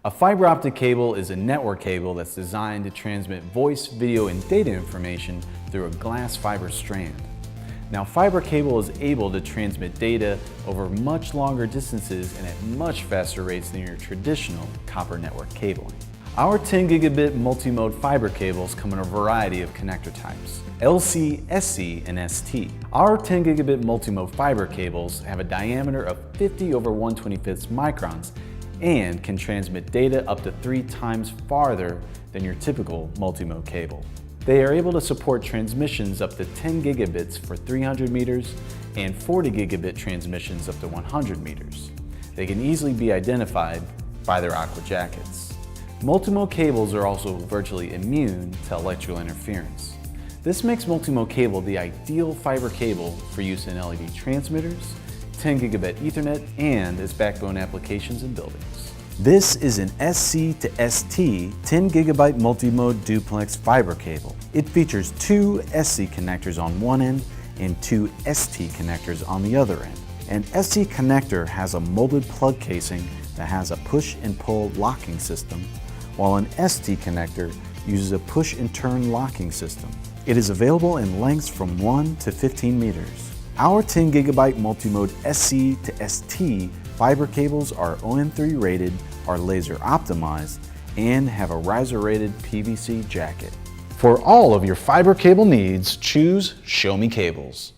A fiber optic cable is a network cable that's designed to transmit voice, video, and data information through a glass fiber strand. Now, fiber cable is able to transmit data over much longer distances and at much faster rates than your traditional copper network cabling. Our 10 gigabit multimode fiber cables come in a variety of connector types: LC, SC, and ST. Our 10 gigabit multimode fiber cables have a diameter of 50/125 microns and can transmit data up to 3 times farther than your typical multimode cable. They are able to support transmissions up to 10 gigabits for 300 meters and 40 gigabit transmissions up to 100 meters. They can easily be identified by their aqua jackets. Multimode cables are also virtually immune to electrical interference. This makes multimode cable the ideal fiber cable for use in LED transmitters, 10 gigabit Ethernet, and as backbone applications in buildings. This is an SC to ST 10 gigabyte multimode duplex fiber cable. It features 2 SC connectors on one end and 2 ST connectors on the other end. An SC connector has a molded plug casing that has a push and pull locking system, while an ST connector uses a push and turn locking system. It is available in lengths from 1 to 15 meters. Our 10 gigabyte multimode SC to ST fiber cables are OM3 rated, are laser optimized, and have a riser rated PVC jacket. For all of your fiber cable needs, choose Show Me Cables.